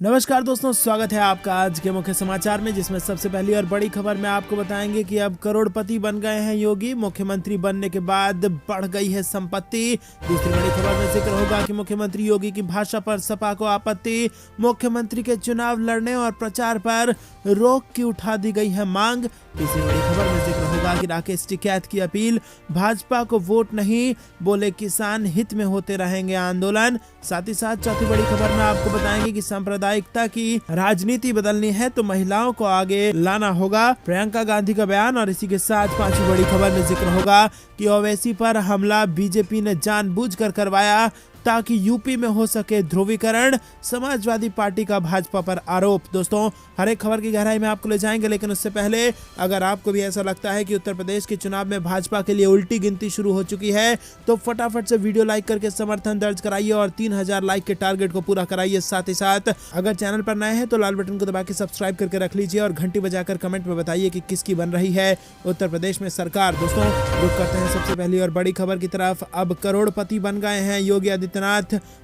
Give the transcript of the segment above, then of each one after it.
नमस्कार दोस्तों, स्वागत है आपका आज के मुख्य समाचार में, जिसमें सबसे पहली और बड़ी खबर में आपको बताएंगे कि अब करोड़पति बन गए हैं योगी। मुख्यमंत्री बनने के बाद बढ़ गई है संपत्ति। दूसरी बड़ी खबर में जिक्र होगा कि मुख्यमंत्री योगी की भाषा पर सपा को आपत्ति। मुख्यमंत्री के चुनाव लड़ने और प्रचार पर रोक की उठा दी गई है मांग। तीसरी बड़ी खबर में जिक्र होगा कि राकेश टिकैत की अपील, भाजपा को वोट नहीं, बोले किसान हित में होते रहेंगे आंदोलन। साथ ही साथ चौथी बड़ी खबर में आपको बताएंगे कि सांप्रदायिकता की राजनीति बदलनी है तो महिलाओं को आगे लाना होगा, प्रियंका गांधी का बयान। और इसी के साथ पांचवी बड़ी खबर में जिक्र होगा कि ओवैसी पर हमला बीजेपी ने जानबूझकर करवाया ताकि यूपी में हो सके ध्रुवीकरण, समाजवादी पार्टी का भाजपा पर आरोप। दोस्तों, हर एक खबर की गहराई में आपको ले जाएंगे, लेकिन उससे पहले अगर आपको भी ऐसा लगता है कि उत्तर प्रदेश के चुनाव में भाजपा के लिए उल्टी गिनती शुरू हो चुकी है तो फटाफट से वीडियो लाइक करके समर्थन दर्ज कराइए और 3000 लाइक के टारगेट को पूरा कराइए। साथ ही साथ अगर चैनल पर नए हैं तो लाल बटन को दबा के सब्सक्राइब करके रख लीजिए और घंटी बजाकर कमेंट में बताइए कि किसकी बन रही है उत्तर प्रदेश में सरकार। दोस्तों, रुक करते हैं सबसे पहली और बड़ी खबर की तरफ। अब करोड़पति बन गए हैं योगी आदित्यनाथ।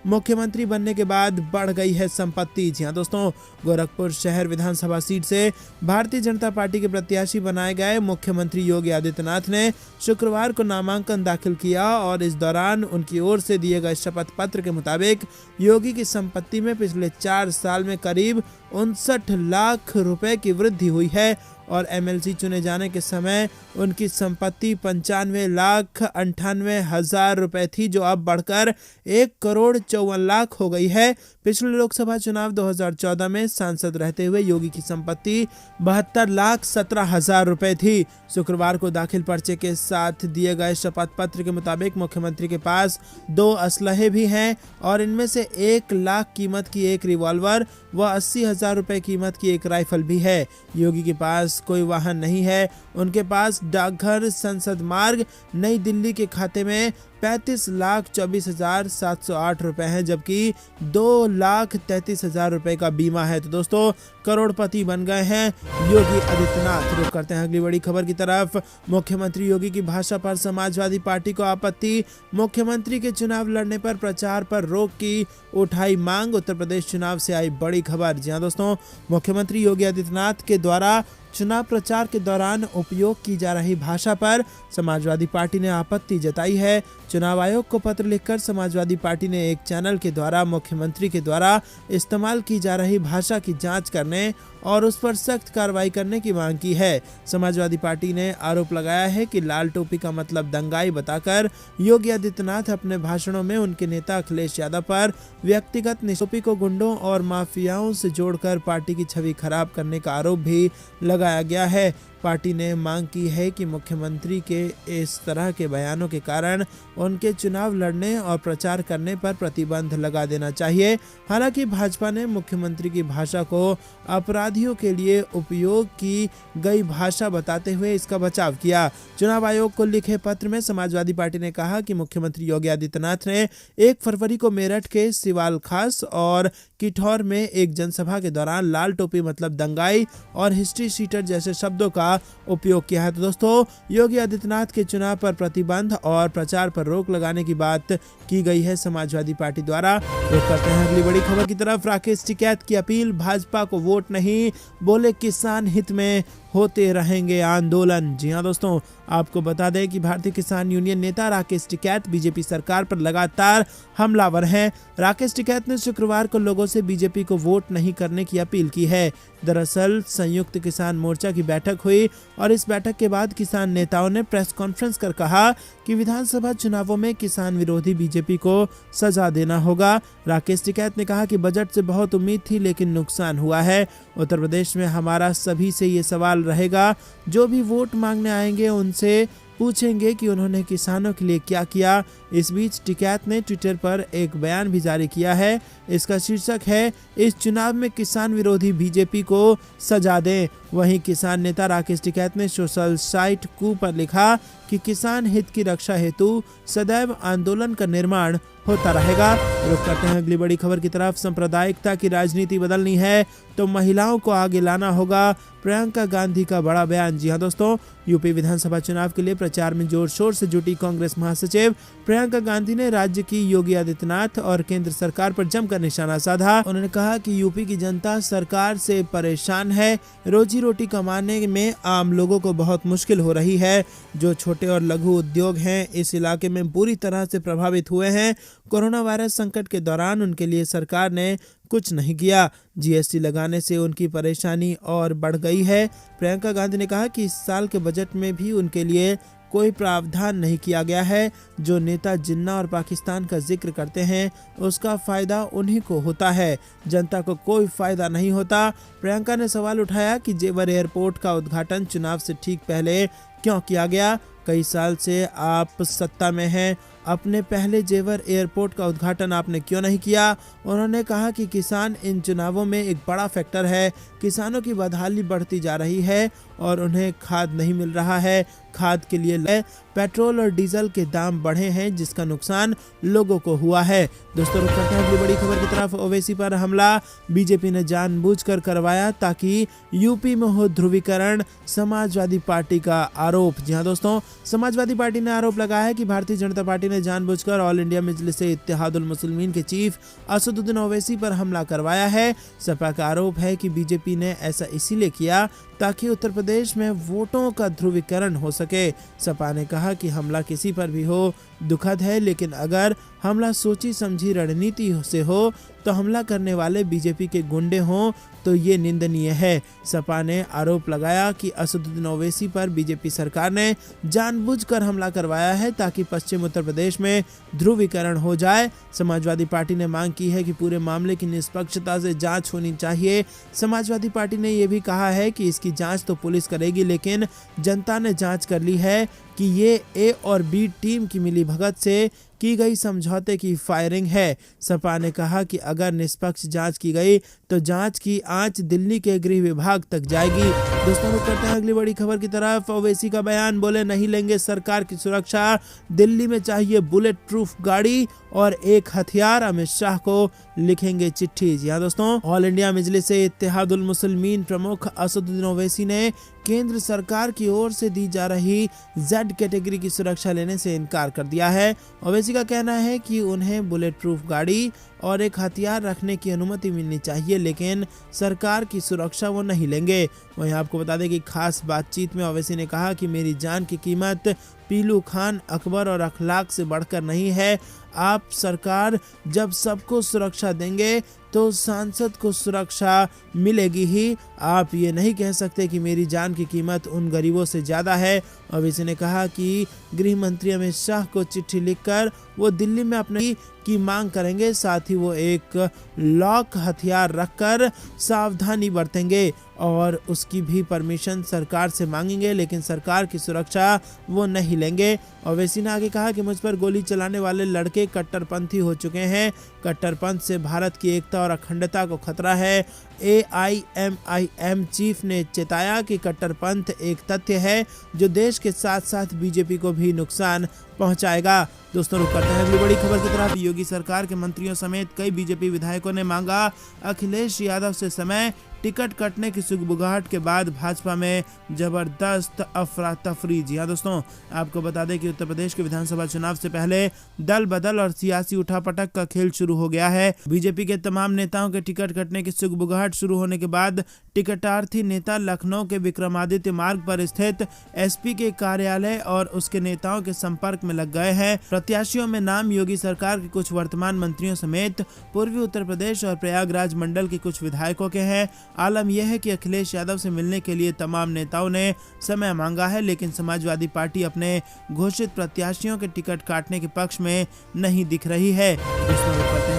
मुख्यमंत्री बनने के बाद बढ़ गई है संपत्ति। जी हां दोस्तों, गोरखपुर शहर विधानसभा सीट से भारतीय जनता पार्टी के प्रत्याशी बनाए गए मुख्यमंत्री योगी आदित्यनाथ ने शुक्रवार को नामांकन दाखिल किया और इस दौरान उनकी ओर से दिए गए शपथ पत्र के मुताबिक योगी की संपत्ति में पिछले 4 साल में करीब 59 लाख रुपए की वृद्धि हुई है और एमएलसी चुने जाने के समय उनकी संपत्ति 95,98,000 रुपए थी, जो अब बढ़कर 1,54,00,000 हो गई है। पिछले लोकसभा चुनाव 2014 में सांसद रहते हुए योगी की संपत्ति 72,17,000 रुपए थी। शुक्रवार को दाखिल पर्चे के साथ दिए गए शपथ पत्र के मुताबिक मुख्यमंत्री के पास 2 असलहे भी हैं और इनमें से 1 लाख कीमत की एक रिवॉल्वर व 80,000 रुपए कीमत की एक राइफल भी है। योगी के पास कोई वाहन नहीं है। उनके पास डाकघर, संसद मार्ग, नई दिल्ली के खाते में 35,24,708 रुपए हैं, जबकि 2,33,000 रुपए का बीमा है। तो दोस्तों, करोड़पति बन गए हैं योगी आदित्यनाथ। रुक करते हैं अगली बड़ी खबर की तरफ। मुख्यमंत्री योगी की भाषा पर समाजवादी पार्टी को आपत्ति। मुख्यमंत्री के चुनाव लड़ने पर प्रचार पर रोक की उठाई मांग। उत्तर प्रदेश चुनाव से आई बड़ी खबर। जी हां दोस्तों, मुख्यमंत्री योगी आदित्यनाथ के द्वारा चुनाव प्रचार के दौरान उपयोग की जा रही भाषा पर समाजवादी पार्टी ने आपत्ति जताई है। चुनाव आयोग को पत्र लिखकर समाजवादी पार्टी ने एक चैनल के द्वारा मुख्यमंत्री के द्वारा इस्तेमाल की जा रही भाषा की जांच करने और उस पर सख्त कार्रवाई करने की मांग की है। समाजवादी पार्टी ने आरोप लगाया है कि लाल टोपी का मतलब दंगाई बताकर योगी आदित्यनाथ अपने भाषणों में उनके नेता अखिलेश यादव पर व्यक्तिगत निशाने को गुंडों और माफियाओं से जोड़कर पार्टी की छवि खराब करने का आरोप भी लगाया गया है। पार्टी ने मांग की है कि मुख्यमंत्री के इस तरह के बयानों के कारण उनके चुनाव लड़ने और प्रचार करने पर प्रतिबंध लगा देना चाहिए। हालांकि भाजपा ने मुख्यमंत्री की भाषा को अपराधियों के लिए उपयोग की गई भाषा बताते हुए इसका बचाव किया। चुनाव आयोग को लिखे पत्र में समाजवादी पार्टी ने कहा कि मुख्यमंत्री योगी आदित्यनाथ ने 1 फरवरी को मेरठ के सिवाल खास और किठौर में एक जनसभा के दौरान लाल टोपी मतलब दंगाई और हिस्ट्री शीटर जैसे शब्दों का उपयोग किया है। तो दोस्तों, योगी आदित्यनाथ के चुनाव पर प्रतिबंध और प्रचार पर रोक लगाने की बात की गई है समाजवादी पार्टी द्वारा। रुक करते हैं अगली बड़ी खबर की तरफ। राकेश टिकैत की अपील, भाजपा को वोट नहीं, बोले किसान हित में होते रहेंगे आंदोलन। जी हां दोस्तों, आपको बता दें कि भारतीय किसान यूनियन नेता राकेश टिकैत बीजेपी सरकार पर लगातार हमलावर हैं। राकेश टिकैत ने शुक्रवार को लोगों से बीजेपी को वोट नहीं करने की अपील की है। दरअसल संयुक्त किसान मोर्चा की बैठक हुई और इस बैठक के बाद किसान नेताओं ने प्रेस कॉन्फ्रेंस कर कहा कि विधानसभा चुनावों में किसान विरोधी बीजेपी को सजा देना होगा। राकेश टिकैत ने कहा कि बजट से बहुत उम्मीद थी लेकिन नुकसान हुआ है। उत्तर प्रदेश में हमारा सभी से ये सवाल रहेगा, जो भी वोट मांगने आएंगे उनसे पूछेंगे कि उन्होंने किसानों के लिए क्या किया। इस बीच टिकैत ने ट्विटर पर एक बयान भी जारी किया है। इसका शीर्षक है, इस चुनाव में किसान विरोधी बीजेपी को सजा दें। वहीं किसान नेता राकेश टिकैत ने सोशल साइट कू पर लिखा कि किसान हित की रक्षा हेतु सदैव आंदोलन का निर्माण होता रहेगा। रुक करते हैं अगली बड़ी खबर की तरफ। सांप्रदायिकता की राजनीति बदलनी है तो महिलाओं को आगे लाना होगा, प्रियंका गांधी का बड़ा बयान। जी हां दोस्तों, यूपी विधानसभा चुनाव के लिए प्रचार में जोर शोर से जुटी कांग्रेस महासचिव प्रियंका गांधी ने राज्य की योगी आदित्यनाथ और केंद्र सरकार पर जमकर पर निशाना साधा। उन्होंने कहा कि यूपी की जनता सरकार से परेशान है, रोजी रोटी कमाने में आम लोगों को बहुत मुश्किल हो रही है। जो छोटे और लघु उद्योग हैं इस इलाके में बुरी तरह से प्रभावित हुए हैं। कोरोना वायरस संकट के दौरान उनके लिए सरकार ने कुछ नहीं किया। जीएसटी लगाने से उनकी परेशानी और बढ़ गई है। प्रियंका गांधी ने कहा कि इस साल के बजट में भी उनके लिए कोई प्रावधान नहीं किया गया है। जो नेता जिन्ना और पाकिस्तान का जिक्र करते हैं उसका फायदा उन्हीं को होता है, जनता को कोई फायदा नहीं होता। प्रियंका ने सवाल उठाया कि जेवर एयरपोर्ट का उद्घाटन चुनाव से ठीक पहले क्यों किया गया। कई साल से आप सत्ता में हैं, अपने पहले जेवर एयरपोर्ट का उद्घाटन आपने क्यों नहीं किया। उन्होंने कहा कि किसान इन चुनावों में एक बड़ा फैक्टर है। किसानों की बदहाली बढ़ती जा रही है और उन्हें खाद नहीं मिल रहा है। खाद के लिए पेट्रोल और डीजल के दाम बढ़े हैं जिसका नुकसान लोगों को हुआ है। दोस्तों रुक करते हैं अगली बड़ी खबर की तरफ। ओवैसी पर हमला बीजेपी ने जानबूझकर करवाया ताकि यूपी में हो ध्रुवीकरण, समाजवादी पार्टी का आरोप। जी हां दोस्तों, समाजवादी पार्टी ने आरोप लगाया है कि भारतीय जनता पार्टी ने जानबूझकर ऑल इंडिया मजलिस इत्तेहादुल मुस्लिमीन के चीफ असदुद्दीन ओवैसी पर हमला करवाया है। सपा का आरोप है कि बीजेपी ने ऐसा इसीलिए किया ताकि उत्तर प्रदेश में वोटों का ध्रुवीकरण हो सके। सपा ने कहा कि हमला किसी पर भी हो दुखद है, लेकिन अगर हमला सोची समझी रणनीति से हो तो हमला करने वाले बीजेपी के गुंडे हों तो ये निंदनीय है। सपा ने आरोप लगाया कि असदुद्दीन ओवैसी पर बीजेपी सरकार ने जानबूझकर हमला करवाया है ताकि पश्चिम उत्तर प्रदेश में ध्रुवीकरण हो जाए। समाजवादी पार्टी ने मांग की है कि पूरे मामले की निष्पक्षता से जांच होनी चाहिए। समाजवादी पार्टी ने यह भी कहा है कि इसकी जांच तो पुलिस करेगी, लेकिन जनता ने जांच कर ली है कि ये ए और बी टीम की मिलीभगत से की गई समझौते की फायरिंग है। सपा ने कहा कि अगर निष्पक्ष जांच की गई तो जांच की आंच दिल्ली के गृह विभाग तक जाएगी। दोस्तों रुक करते हैं अगली बड़ी खबर की तरफ। ओवैसी का बयान, बोले नहीं लेंगे सरकार की सुरक्षा, दिल्ली में चाहिए बुलेट प्रूफ गाड़ी और एक हथियार, अमित शाह को लिखेंगे चिट्ठी। जी हाँ दोस्तों, ऑल इंडिया मजलिस इत्तेहादुल मुस्लिमीन प्रमुख असदुद्दीन ओवैसी ने केंद्र सरकार की ओर से दी जा रही जेड कैटेगरी की सुरक्षा लेने से इनकार कर दिया है। ओवैसी का कहना है कि उन्हें बुलेट प्रूफ गाड़ी और एक हथियार रखने की अनुमति मिलनी चाहिए, लेकिन सरकार की सुरक्षा वो नहीं लेंगे। वहीं आपको बता दें कि खास बातचीत में ओवैसी ने कहा कि मेरी जान की कीमत पीलू खान, अकबर और अखलाक से बढ़कर नहीं है। आप सरकार जब सबको सुरक्षा देंगे तो सांसद को सुरक्षा मिलेगी ही। आप ये नहीं कह सकते कि मेरी जान की कीमत उन गरीबों से ज़्यादा है। ओवैसी ने कहा कि गृह मंत्री अमित शाह को चिट्ठी लिखकर वो दिल्ली में अपने की मांग करेंगे, साथ ही वो एक लॉक हथियार रखकर सावधानी बरतेंगे और उसकी भी परमिशन सरकार से मांगेंगे, लेकिन सरकार की सुरक्षा वो नहीं लेंगे। ओवैसी ने आगे कहा कि मुझ पर गोली चलाने वाले लड़के कट्टरपंथी हो चुके हैं। कट्टरपंथ से भारत की एकता और अखंडता को खतरा है। AIMIM चीफ ने चेताया कि कट्टरपंथ एक तथ्य है जो देश के साथ साथ बीजेपी को भी नुकसान पहुंचाएगा। दोस्तों रुक करते हैं अगली बड़ी खबर की तरफ। योगी सरकार के मंत्रियों समेत कई बीजेपी विधायकों ने मांगा अखिलेश यादव से समय। टिकट कटने की सुगबुगाहट के बाद भाजपा में जबरदस्त अफरा तफरी। जी हाँ दोस्तों, आपको बता दें कि उत्तर प्रदेश के विधानसभा चुनाव से पहले दल बदल और सियासी उठापटक का खेल शुरू हो गया है। बीजेपी के तमाम नेताओं के टिकट कटने की सुगबुगाहट शुरू होने के बाद टिकटार्थी नेता लखनऊ के विक्रमादित्य मार्ग पर स्थित SP के कार्यालय और उसके नेताओं के संपर्क में लग गए हैं। प्रत्याशियों में नाम योगी सरकार के कुछ वर्तमान मंत्रियों समेत पूर्वी उत्तर प्रदेश और प्रयागराज मंडल के कुछ विधायकों के हैं। आलम यह है कि अखिलेश यादव से मिलने के लिए तमाम नेताओं ने समय मांगा है, लेकिन समाजवादी पार्टी अपने घोषित प्रत्याशियों के टिकट काटने के पक्ष में नहीं दिख रही है।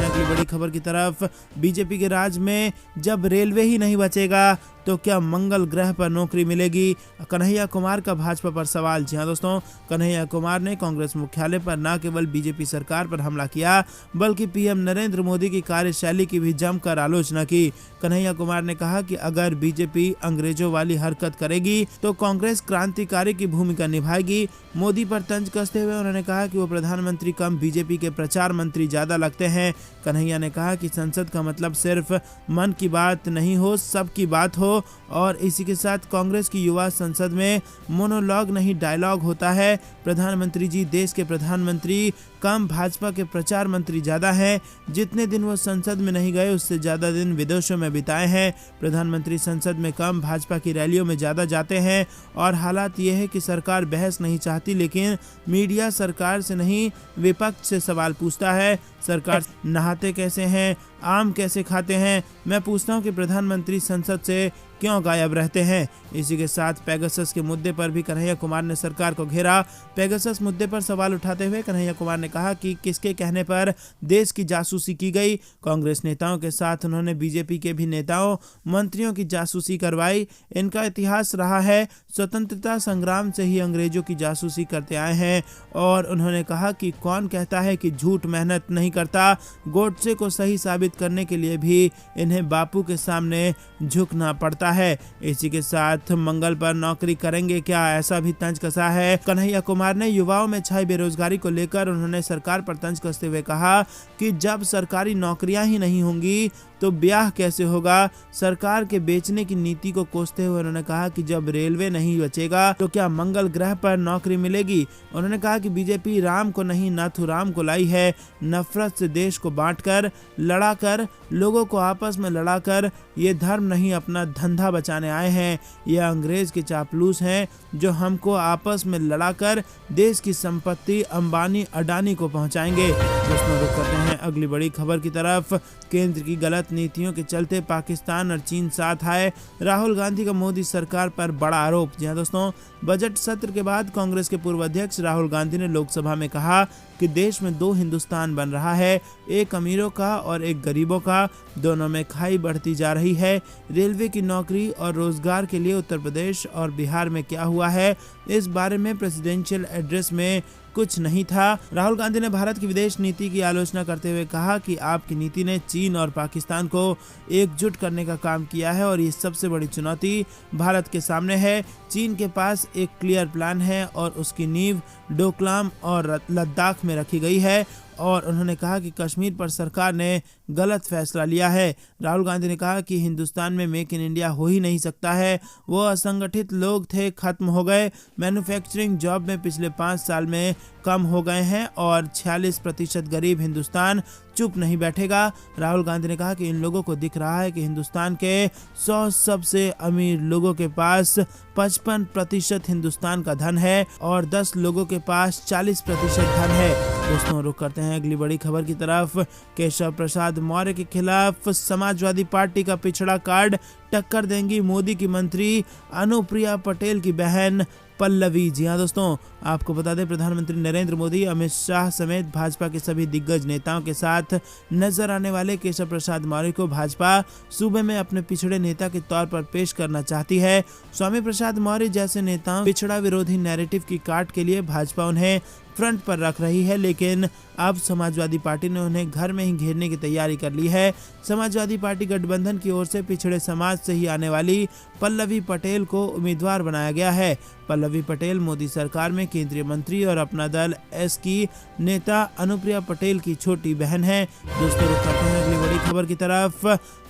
अगली बड़ी खबर की तरफ। बीजेपी के राज में जब रेलवे ही नहीं बचेगा तो क्या मंगल ग्रह पर नौकरी मिलेगी? कन्हैया कुमार का भाजपा पर सवाल। जी हाँ दोस्तों, कन्हैया कुमार ने कांग्रेस मुख्यालय पर न केवल बीजेपी सरकार पर हमला किया बल्कि PM नरेंद्र मोदी की कार्यशैली की भी जमकर आलोचना की। कन्हैया कुमार ने कहा कि अगर बीजेपी अंग्रेजों वाली हरकत करेगी तो कांग्रेस क्रांतिकारी की भूमिका निभाएगी। मोदी पर तंज कसते हुए उन्होंने कहा कि वो प्रधानमंत्री कम बीजेपी के प्रचार मंत्री ज्यादा लगते हैं। कन्हैया ने कहा कि संसद का मतलब सिर्फ मन की बात नहीं हो, सबकी बात हो। दोस्तों। और इसी के साथ कांग्रेस की युवा संसद में मोनोलॉग नहीं डायलॉग होता है। प्रधानमंत्री जी देश के प्रधानमंत्री कम, भाजपा के प्रचार मंत्री ज़्यादा हैं। जितने दिन वो संसद में नहीं गए उससे ज़्यादा दिन विदेशों में बिताए हैं। प्रधानमंत्री संसद में कम, भाजपा की रैलियों में ज़्यादा जाते हैं। और हालात ये है कि सरकार बहस नहीं चाहती, लेकिन मीडिया सरकार से नहीं विपक्ष से सवाल पूछता है। सरकार नहाते कैसे हैं, आम कैसे खाते हैं, मैं पूछता हूं कि प्रधानमंत्री संसद से क्यों गायब रहते हैं। इसी के साथ पेगासस के मुद्दे पर भी कन्हैया कुमार ने सरकार को घेरा। पेगासस मुद्दे पर सवाल उठाते हुए कन्हैया कुमार ने कहा कि किसके कहने पर देश की जासूसी की गई। कांग्रेस नेताओं के साथ उन्होंने बीजेपी के भी नेताओं, मंत्रियों की जासूसी करवाई। इनका इतिहास रहा है, स्वतंत्रता संग्राम से ही अंग्रेजों की जासूसी करते आए हैं। और उन्होंने कहा कि कौन कहता है कि झूठ मेहनत नहीं करता। गोडसे को सही साबित करने के लिए भी इन्हें बापू के सामने झुकना पड़ता है। इसी के साथ मंगल पर नौकरी करेंगे क्या, ऐसा भी तंज कसा है कन्हैया कुमार ने। युवाओं में छाई बेरोजगारी को लेकर उन्होंने सरकार पर तंज कसते हुए कहा कि जब सरकारी नौकरियां ही नहीं होंगी तो ब्याह कैसे होगा। सरकार के बेचने की नीति को कोसते हुए उन्होंने कहा कि जब रेलवे नहीं बचेगा तो क्या मंगल ग्रह पर नौकरी मिलेगी। उन्होंने कहा कि बीजेपी राम को नहीं नाथुराम को लाई है। नफरत से देश को बांटकर, लड़ाकर, लोगों को आपस में लड़ाकर, ये धर्म नहीं अपना धंधा बचाने आए हैं। यह अंग्रेज के चापलूस हैं जो हमको आपस में लड़ाकर देश की संपत्ति अंबानी अडानी को पहुंचाएंगे। दोस्तों रुक करते हैं अगली बड़ी खबर की तरफ। केंद्र की गलत नीतियों के चलते पाकिस्तान और चीन साथ आए, राहुल गांधी का मोदी सरकार पर बड़ा आरोप। जी हां दोस्तों, बजट सत्र के बाद कांग्रेस के पूर्व अध्यक्ष राहुल गांधी ने लोकसभा में कहा कि देश में दो हिंदुस्तान बन रहा है, एक अमीरों का और एक गरीबों का। दोनों में खाई बढ़ती जा रही है। रेलवे की नौकरी और रोजगार के लिए उत्तर प्रदेश और बिहार में क्या हुआ है, इस बारे में प्रेसिडेंशियल एड्रेस में कुछ नहीं था। राहुल गांधी ने भारत की विदेश नीति की आलोचना करते हुए कहा कि आपकी नीति ने चीन और पाकिस्तान को एकजुट करने का काम किया है और ये सबसे बड़ी चुनौती भारत के सामने है। चीन के पास एक क्लियर प्लान है और उसकी नींव डोकलाम और लद्दाख में रखी गई है। और उन्होंने कहा कि कश्मीर पर सरकार ने गलत फैसला लिया है। राहुल गांधी ने कहा कि हिंदुस्तान में मेक इन इंडिया हो ही नहीं सकता है। वो असंगठित लोग थे, खत्म हो गए। मैन्युफैक्चरिंग जॉब में पिछले 5 साल में कम हो गए हैं और 46% गरीब हिंदुस्तान चुप नहीं बैठेगा। राहुल गांधी ने कहा कि इन लोगों को दिख रहा है कि हिंदुस्तान के 100 सबसे अमीर लोगों के पास 55% हिंदुस्तान का धन है और 10 लोगों के पास 40% धन है। दोस्तों रुक करते हैं अगली बड़ी खबर की तरफ। केशव प्रसाद मौर्य के खिलाफ समाजवादी पार्टी का पिछड़ा कार्ड, टक्कर देंगी मोदी की मंत्री अनुप्रिया पटेल की बहन पल्लवी। जी हाँ दोस्तों, आपको बता दें प्रधानमंत्री नरेंद्र मोदी, अमित शाह समेत भाजपा के सभी दिग्गज नेताओं के साथ नजर आने वाले केशव प्रसाद मौर्य को भाजपा सूबे में अपने पिछड़े नेता के तौर पर पेश करना चाहती है। स्वामी प्रसाद मौर्य जैसे नेताओं पिछड़ा विरोधी नैरेटिव की काट के लिए भाजपा उन्हें फ्रंट पर रख रही है, लेकिन अब समाजवादी पार्टी ने उन्हें घर में ही घेरने की तैयारी कर ली है। समाजवादी पार्टी गठबंधन की ओर से पिछड़े समाज से ही आने वाली पल्लवी पटेल को उम्मीदवार बनाया गया है। पल्लवी पटेल मोदी सरकार में केंद्रीय मंत्री और अपना दल एस की नेता अनुप्रिया पटेल की छोटी बहन है। दोस्तों रुक करते हैं अगली बड़ी खबर की तरफ।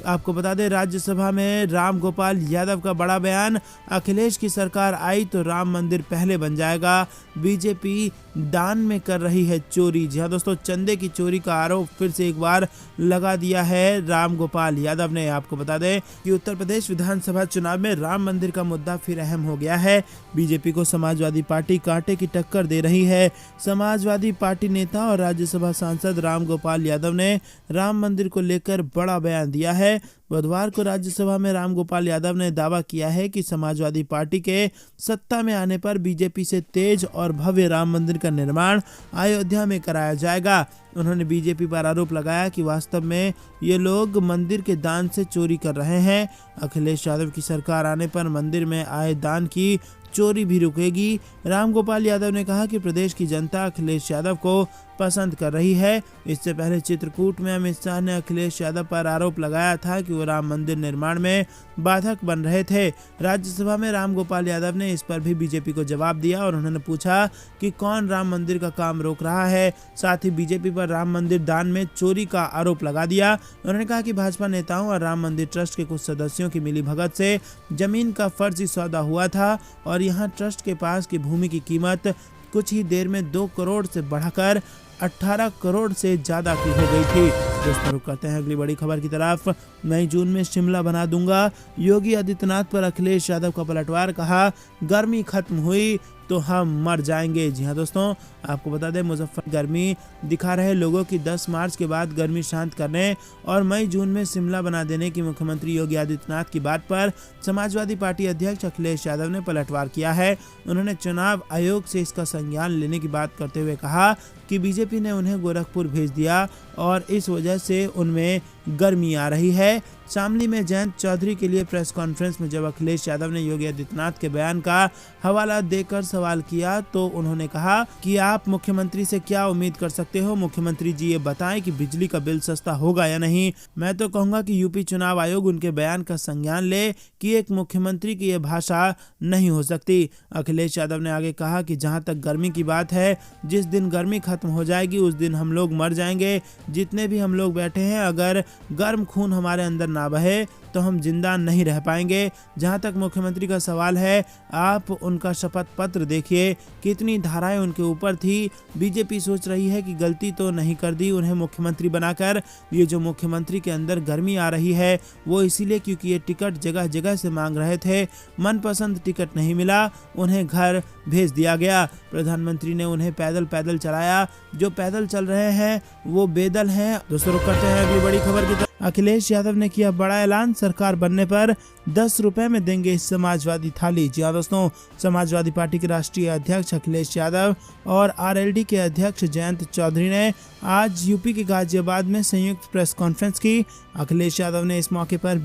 आपको बता दें राज्यसभा में राम गोपाल यादव का बड़ा बयान, अखिलेश की सरकार आई तो राम मंदिर पहले बन जाएगा, बीजेपी दान में कर रही है चोरी। जी हाँ दोस्तों, चंदे की चोरी का आरोप फिर से एक बार लगा दिया है राम गोपाल यादव ने। आपको बता दें कि उत्तर प्रदेश विधानसभा चुनाव में राम मंदिर का मुद्दा फिर अहम हो गया है। बीजेपी को समाजवादी पार्टी कांटे की टक्कर दे रही है। समाजवादी पार्टी नेता और राज्यसभा सांसद राम गोपाल यादव ने राम मंदिर को लेकर बड़ा बयान दिया है। बुधवार को राज्यसभा में राम गोपाल यादव ने दावा किया है कि समाजवादी पार्टी के सत्ता में आने पर बीजेपी से तेज और भव्य राम मंदिर का निर्माण अयोध्या में कराया जाएगा। उन्होंने बीजेपी पर आरोप लगाया कि वास्तव में ये लोग मंदिर के दान से चोरी कर रहे हैं। अखिलेश यादव की सरकार आने पर मंदिर में आए दान की चोरी भी रुकेगी। रामगोपाल यादव ने कहा कि प्रदेश की जनता अखिलेश यादव को पसंद कर रही है। इससे पहले चित्रकूट में अमित शाह ने अखिलेश यादव पर आरोप लगाया था कि वो राम मंदिर निर्माण में बाधक बन रहे थे। राज्यसभा में रामगोपाल यादव ने इस पर भी बीजेपी को जवाब दिया और उन्होंने पूछा कि कौन राम मंदिर का काम रोक रहा है। साथ ही बीजेपी पर राम मंदिर दान में चोरी का आरोप लगा दिया। उन्होंने कहा कि भाजपा नेताओं और राम मंदिर ट्रस्ट के कुछ सदस्यों की मिलीभगत से जमीन का फर्जी सौदा हुआ था और यहाँ ट्रस्ट के पास की भूमि की कीमत कुछ ही देर में 2 करोड़ से बढ़कर 18 करोड़ से ज्यादा की हो गई थी। दोस्तों रुक करते हैं अगली बड़ी खबर की तरफ। मई जून में शिमला बना दूंगा, योगी आदित्यनाथ पर अखिलेश यादव का पलटवार, कहा गर्मी खत्म हुई तो हम मर जाएंगे। जी हाँ दोस्तों, आपको बता दें मुजफ्फर गर्मी दिखा रहे लोगों की 10 मार्च के बाद गर्मी शांत करने और मई जून में शिमला बना देने की मुख्यमंत्री योगी आदित्यनाथ की बात पर समाजवादी पार्टी अध्यक्ष अखिलेश यादव ने पलटवार किया है। उन्होंने चुनाव आयोग से इसका संज्ञान लेने की बात करते हुए कहा कि बीजेपी ने उन्हें गोरखपुर भेज दिया और इस वजह से उनमें गर्मी आ रही है। शामली में जयंत चौधरी के लिए प्रेस कॉन्फ्रेंस में जब अखिलेश यादव ने योगी आदित्यनाथ के बयान का हवाला देकर सवाल किया तो उन्होंने कहा कि आप मुख्यमंत्री से क्या उम्मीद कर सकते हो। मुख्यमंत्री जी ये बताएं कि बिजली का बिल सस्ता होगा या नहीं। मैं तो कहूंगा कि यूपी चुनाव आयोग उनके बयान का संज्ञान ले कि एक मुख्यमंत्री की ये भाषा नहीं हो सकती। अखिलेश यादव ने आगे कहा कि जहां तक गर्मी की बात है, जिस दिन गर्मी खत्म हो जाएगी उस दिन हम लोग मर जाएंगे। जितने भी हम लोग बैठे हैं, अगर गर्म खून हमारे अंदर ना बहे तो हम जिंदा नहीं रह पाएंगे। जहां तक मुख्यमंत्री का सवाल है, आप उनका शपथ पत्र देखिए, कितनी धाराएं उनके ऊपर थी। बीजेपी सोच रही है कि गलती तो नहीं कर दी उन्हें मुख्यमंत्री बनाकर। ये जो मुख्यमंत्री के अंदर गर्मी आ रही है वो इसीलिए क्योंकि ये टिकट जगह जगह से मांग रहे थे, मनपसंद टिकट नहीं मिला, उन्हें घर भेज दिया गया। प्रधानमंत्री ने उन्हें पैदल पैदल चलाया। जो पैदल चल रहे हैं वो बेदल हैं। दोस्तों रुक करते हैं अगली बड़ी खबर की तरफ। अखिलेश यादव ने किया बड़ा ऐलान, सरकार बनने पर 10 रुपए में देंगे समाजवादी थाली। जी हाँ दोस्तों, समाजवादी पार्टी के राष्ट्रीय अध्यक्ष अखिलेश यादव और आरएलडी के अध्यक्ष जयंत चौधरी ने आज यूपी के गाजियाबाद में संयुक्त प्रेस कॉन्फ्रेंस की। अखिलेश यादव ने इस मौके पर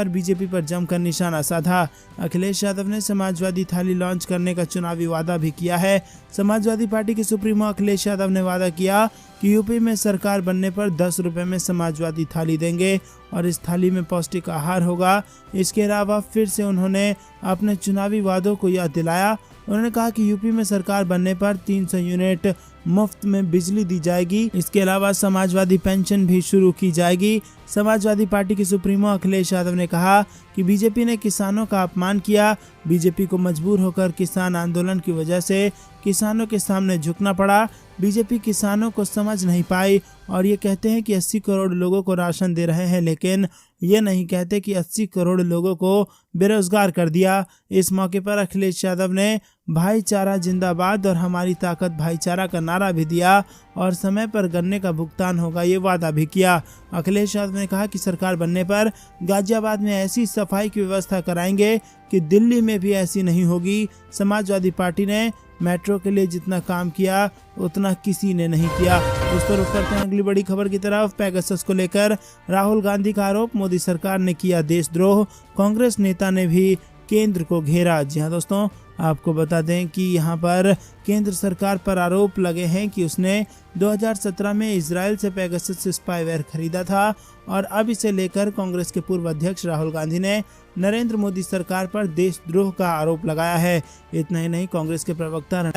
बीजेपी पर जमकर निशाना साधा। अखिलेश यादव ने समाजवादी थाली लॉन्च करने का चुनावी वादा भी किया है। समाजवादी पार्टी के सुप्रीमो अखिलेश यादव ने वादा किया कि यूपी में सरकार बनने पर 10 रुपए में समाजवादी थाली देंगे और इस थाली में पौष्टिक आहार होगा। इसके अलावा फिर से उन्होंने अपने चुनावी वादों को याद दिलाया। उन्होंने कहा कि यूपी में सरकार बनने पर 300 यूनिट मुफ्त में बिजली दी जाएगी। इसके अलावा समाजवादी पेंशन भी शुरू की जाएगी। समाजवादी पार्टी के सुप्रीमो अखिलेश यादव ने कहा कि बीजेपी ने किसानों का अपमान किया। बीजेपी को मजबूर होकर किसान आंदोलन की वजह से किसानों के सामने झुकना पड़ा। बीजेपी किसानों को समझ नहीं पाई और ये कहते हैं कि 80 करोड़ लोगों को राशन दे रहे हैं, लेकिन ये नहीं कहते कि 80 करोड़ लोगों को बेरोजगार कर दिया। इस मौके पर अखिलेश यादव ने भाईचारा जिंदाबाद और हमारी ताकत भाईचारा का नारा भी दिया और समय पर गन्ने का भुगतान होगा ये वादा भी किया। अखिलेश यादव ने कहा कि सरकार बनने पर गाजियाबाद में ऐसी सफाई की व्यवस्था कराएंगे कि दिल्ली में भी ऐसी नहीं होगी। समाजवादी पार्टी ने मेट्रो के लिए जितना काम किया उतना किसी ने नहीं किया। दोस्तों रुक करते हैं अगली बड़ी खबर की तरफ। पेगासस को लेकर राहुल गांधी का आरोप, मोदी सरकार ने किया देशद्रोह, कांग्रेस नेता ने भी केंद्र को घेरा। जी हाँ दोस्तों, आपको बता दें कि यहाँ पर केंद्र सरकार पर आरोप लगे हैं कि उसने 2017 में इजराइल से पेगासस स्पाईवेयर खरीदा था और अब इसे लेकर कांग्रेस के पूर्व अध्यक्ष राहुल गांधी ने नरेंद्र मोदी सरकार पर देशद्रोह का आरोप लगाया है। इतना ही नहीं, कांग्रेस के प्रवक्ता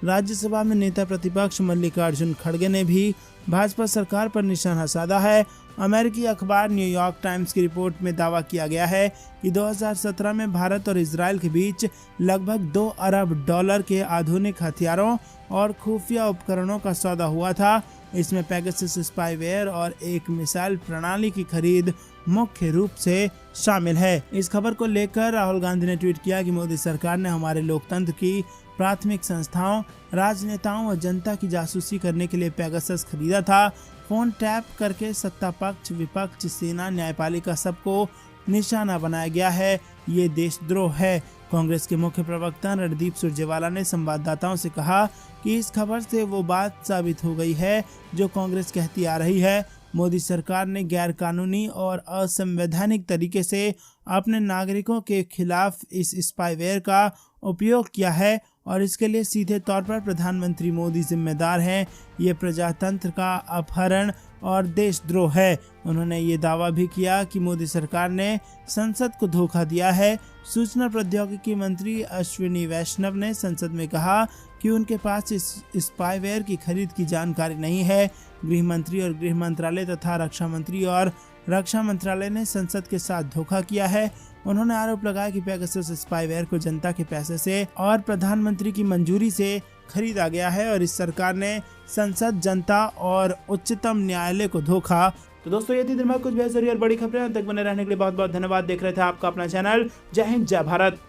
राज्यसभा में नेता प्रतिपक्ष मल्लिकार्जुन खड़गे ने भी भाजपा सरकार पर निशाना साधा है। अमेरिकी अखबार न्यूयॉर्क टाइम्स की रिपोर्ट में दावा किया गया है कि 2017 में भारत और इजराइल के बीच लगभग 2 अरब डॉलर के आधुनिक हथियारों और खुफिया उपकरणों का सौदा हुआ था। इसमें पेगासस स्पाईवेयर और एक मिसाइल प्रणाली की खरीद मुख्य रूप से शामिल है। इस खबर को लेकर राहुल गांधी ने ट्वीट किया कि मोदी सरकार ने हमारे लोकतंत्र की प्राथमिक संस्थाओं, राजनेताओं और जनता की जासूसी करने के लिए पेगासस खरीदा था। फोन टैप करके सत्ता पक्ष, विपक्ष, सेना, न्यायपालिका सबको निशाना बनाया गया है। ये देशद्रोह है। कांग्रेस के मुख्य प्रवक्ता रणदीप सुरजेवाला ने संवाददाताओं से कहा कि इस खबर से वो बात साबित हो गई है जो कांग्रेस कहती आ रही है। मोदी सरकार ने गैरकानूनी और असंवैधानिक तरीके से अपने नागरिकों के खिलाफ इस स्पाईवेयर का उपयोग किया है और इसके लिए सीधे तौर पर प्रधानमंत्री मोदी जिम्मेदार हैं। ये प्रजातंत्र का अपहरण और देशद्रोह है। उन्होंने ये दावा भी किया कि मोदी सरकार ने संसद को धोखा दिया है। सूचना प्रौद्योगिकी मंत्री अश्विनी वैष्णव ने संसद में कहा कि उनके पास इस स्पाईवेयर की खरीद की जानकारी नहीं है। गृह मंत्री और गृह मंत्रालय तथा रक्षा मंत्री और रक्षा मंत्रालय ने संसद के साथ धोखा किया है। उन्होंने आरोप लगाया कि पेगासस स्पाईवेयर को जनता के पैसे से और प्रधानमंत्री की मंजूरी से खरीदा गया है और इस सरकार ने संसद, जनता और उच्चतम न्यायालय को धोखा। तो दोस्तों ये थी दिन भर कुछ बेहतरीन और बड़ी खबरें। तक बने रहने के लिए बहुत बहुत धन्यवाद। देख रहे थे आपका अपना चैनल। जय हिंद, जय भारत।